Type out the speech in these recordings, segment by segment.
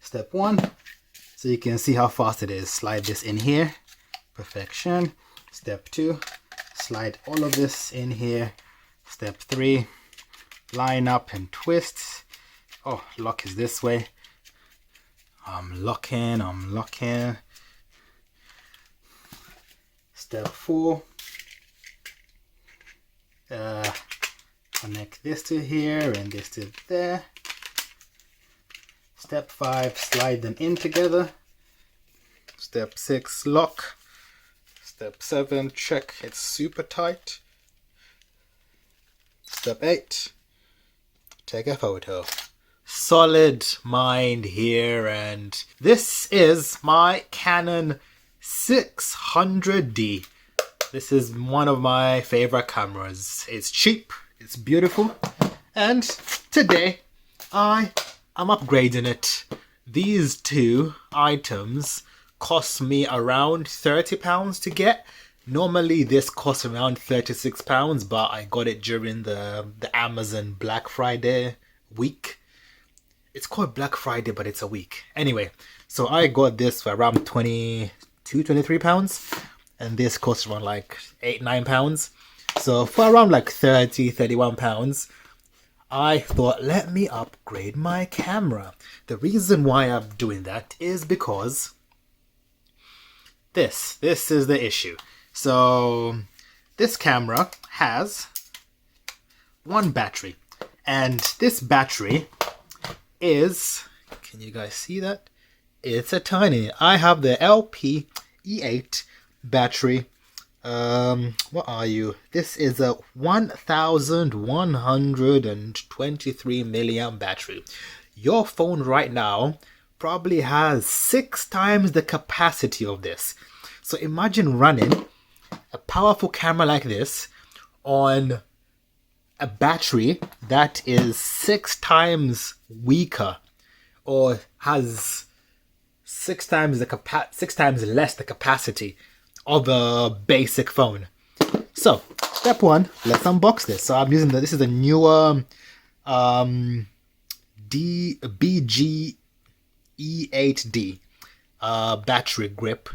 Step 1, so you can see how fast it is. Slide this in here. Perfection. Step 2, slide all of this in here. Step 3, line up and twist. Oh, lock is this way. I'm locking. Step 4, connect this to here and this to there. Step 5, slide them in together. Step 6, lock. Step 7, check it's super tight. Step 8, take a photo. Solid mind here, and this is my Canon 600D. This is one of my favorite cameras. It's cheap, it's beautiful, and today I am upgrading it. These two items cost me around £30 to get. Normally this costs around £36, but I got it during the Amazon Black Friday week. It's called Black Friday, but it's a week. Anyway, so I got this for around £23, and this costs around like £9. So for around like £31, I thought, let me upgrade my camera. The reason why I'm doing that is because this is the issue. So this camera has one battery, and this battery is, can you guys see that? It's a tiny. I have the LP-E8 battery. What are you? This is a 1123 milliamp battery. Your phone right now probably has 6 times the capacity of this. So imagine running a powerful camera like this on a battery that is 6 times weaker, or has 6 times less the capacity of a basic phone. So step 1, let's unbox this. So I'm using this is a Neewer BG-E8D battery grip.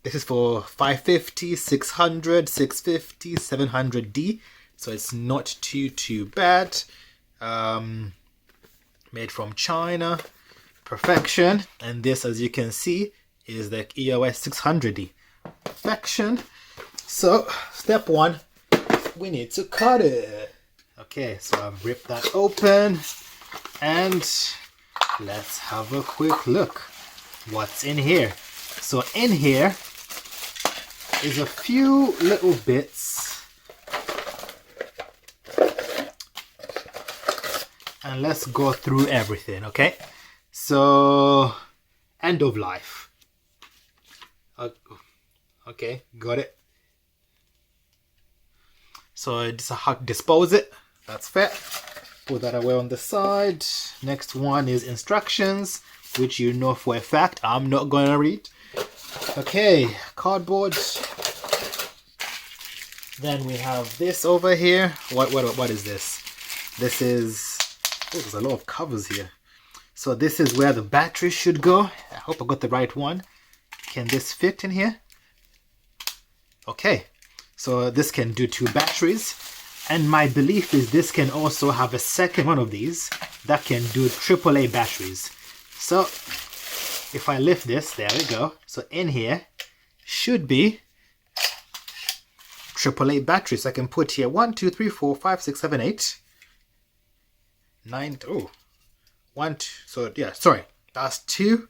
This is for 550, 600, 650, 700D. So it's not too bad. Made from China. Perfection. And this, as you can see, is the EOS 600D. Perfection. So step 1, we need to cut it. Okay, so I've ripped that open, and let's have a quick look what's in here. So in here is a few little bits, and let's go through everything. Okay, so end of life. Okay, got it. So it's how to dispose it. That's fair. Put that away on the side. Next one is instructions, which you know for a fact I'm not gonna read. Okay, cardboard. Then we have this over here. What is this? This is, oh, there's a lot of covers here. So this is where the battery should go. I hope I got the right one. Can this fit in here? Okay, so this can do 2 batteries, and my belief is this can also have a second one of these that can do AAA batteries. So if I lift this, there we go. So in here should be AAA batteries. I can put here 1, 2, 3, 4, 5, 6, 7, 8, 9. Oh, 1, 2. So yeah, sorry, that's 2,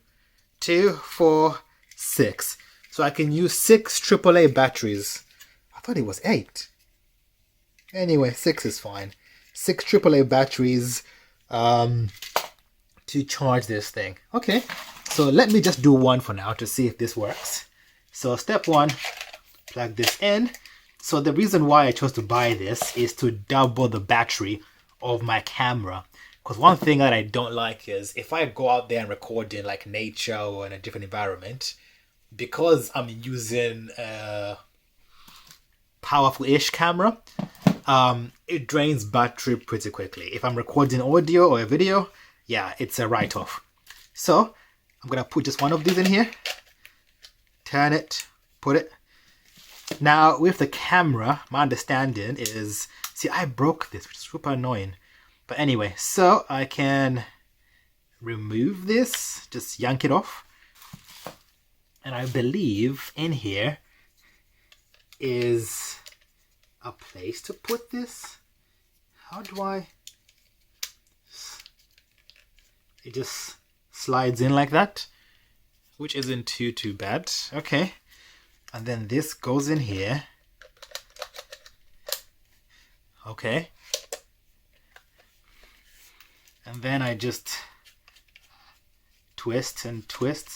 4, 6. So I can use 6 AAA batteries. I thought it was 8. Anyway, 6 is fine. 6 AAA batteries to charge this thing. Okay, so let me just do one for now to see if this works. So step 1, plug this in. So the reason why I chose to buy this is to double the battery of my camera. Because one thing that I don't like is if I go out there and record in like nature or in a different environment, because I'm using a powerful-ish camera, it drains battery pretty quickly. If I'm recording audio or a video, yeah, it's a write-off. So I'm gonna put just one of these in here, turn it, put it. Now with the camera, my understanding is, see, I broke this, which is super annoying. But anyway, so I can remove this, just yank it off. And I believe in here is a place to put this. How do I? It just slides in like that, which isn't too bad. Okay. And then this goes in here. Okay. And then I just twist and twist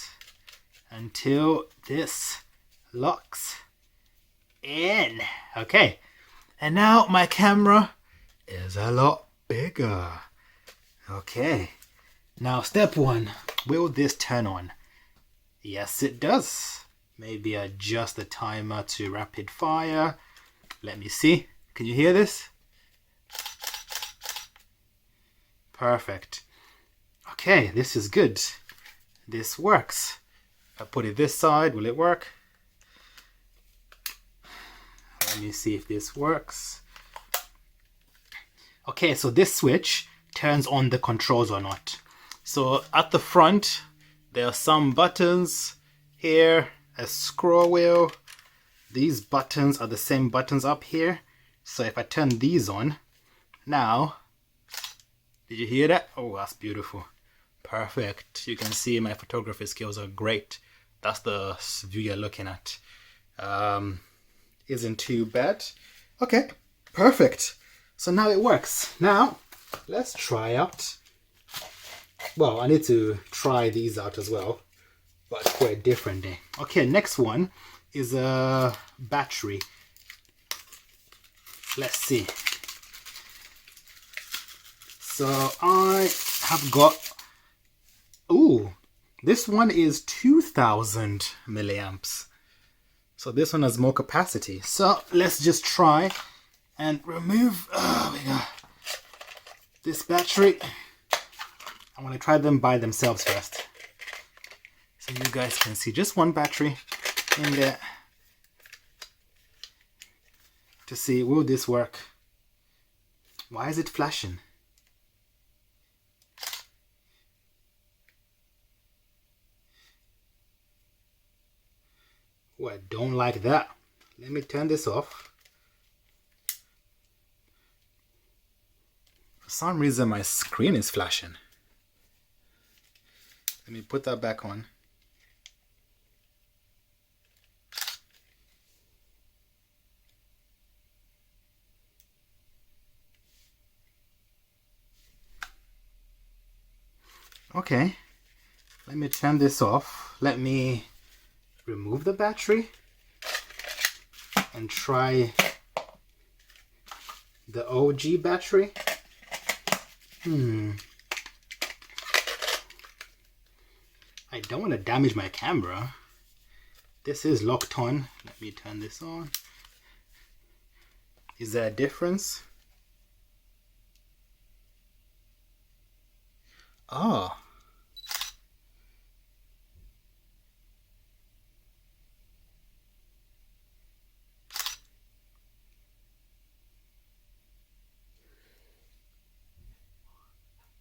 until this locks in. Okay. And now my camera is a lot bigger. Okay. Now step one, will this turn on? Yes, it does. Maybe adjust the timer to rapid fire. Let me see. Can you hear this? Perfect. Okay, this is good. This works. If I put it this side, will it work? Let me see if this works. Okay, so this switch turns on the controls or not. So at the front, there are some buttons here, a scroll wheel. These buttons are the same buttons up here. So if I turn these on, now, did you hear that? Oh, that's beautiful. Perfect. You can see my photography skills are great. That's the view you're looking at. Isn't too bad. Okay, perfect. So now it works. Now, let's try out. Well, I need to try these out as well, but for a different day. Okay, next one is a battery. Let's see. So I have got, ooh, this one is 2000 milliamps. So this one has more capacity. So let's just try and remove, this battery. I want to try them by themselves first, so you guys can see just one battery in there to see, will this work? Why is it flashing? Oh, I don't like that. Let me turn this off. For some reason my screen is flashing. Let me put that back on. Okay, let me turn this off. Let me remove the battery and try the OG battery. I don't want to damage my camera. This is locked on. Let me turn this on. Is there a difference? Oh.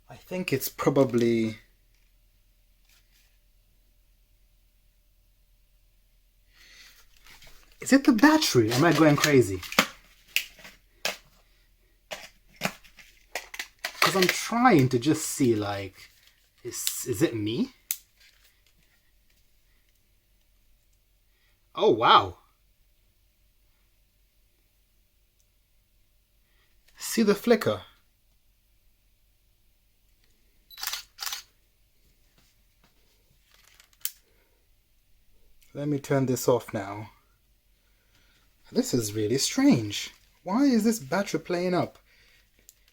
I think it's probably... Is it the battery? Am I going crazy? Because I'm trying to just see, like, is it me? Oh, wow. See the flicker? Let me turn this off now. This is really strange. Why is this battery playing up?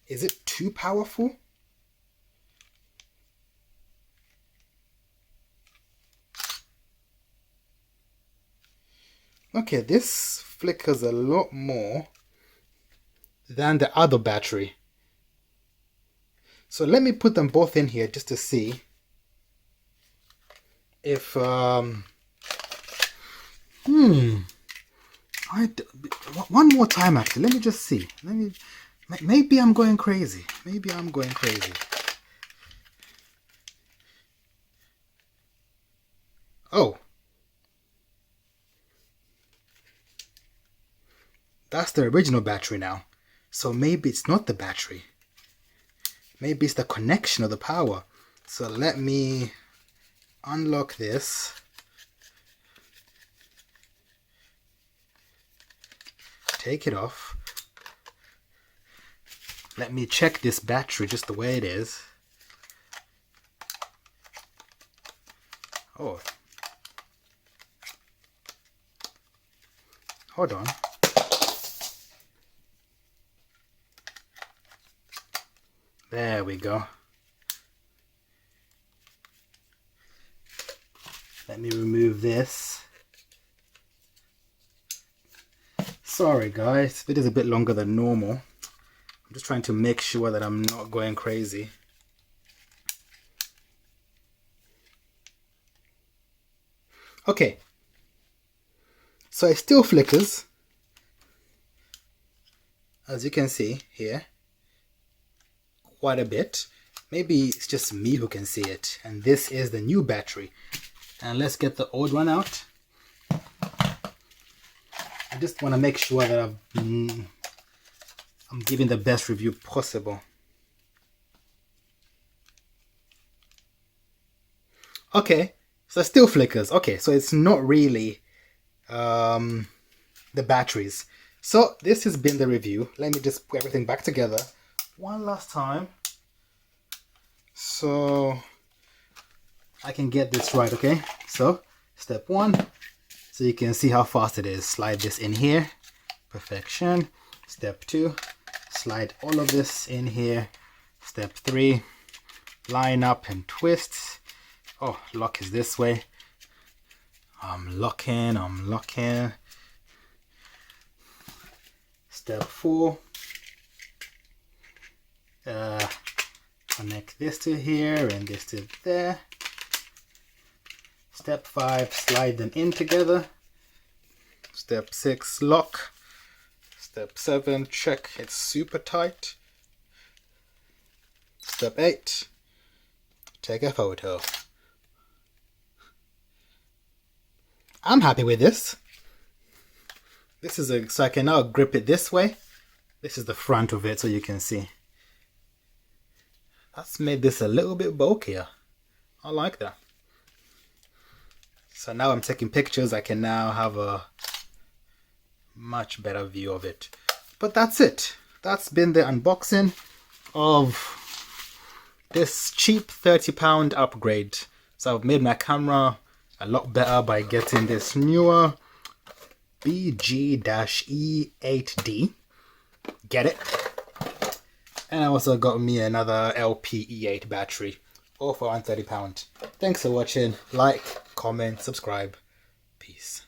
Is it too powerful? Okay, this flickers a lot more than the other battery. So let me put them both in here just to see if one more time actually. Let me just see. Maybe I'm going crazy. Maybe I'm going crazy. Oh. That's the original battery now. So maybe it's not the battery. Maybe it's the connection of the power. So let me unlock this. Take it off. Let me check this battery just the way it is. Oh. Hold on. There we go. Let me remove this. Sorry guys, it is a bit longer than normal. I'm just trying to make sure that I'm not going crazy. Okay. So it still flickers. As you can see here. Quite a bit. Maybe it's just me who can see it. And this is the new battery. And let's get the old one out. I just want to make sure that I'm giving the best review possible. Okay, so it still flickers. Okay, so it's not really the batteries. So this has been the review. Let me just put everything back together one last time so I can get this right. Okay, so step one, so you can see how fast it is. Slide this in here. Perfection. Step two, slide all of this in here. Step three, line up and twist. Oh, lock is this way. I'm locking. Step four, connect this to here and this to there. Step 5, slide them in together. Step 6, lock. Step 7, check it's super tight. Step 8, take a photo. I'm happy with this. This is so I can now grip it this way. This is the front of it so you can see. That's made this a little bit bulkier. I like that. So now I'm taking pictures. I can now have a much better view of it. But that's it. That's been the unboxing of this cheap £30 upgrade. So I've made my camera a lot better by getting this Neewer BG-E8D. Get it? And I also got me another LP-E8 battery, all for £130. Thanks for watching. Like, comment, subscribe. Peace.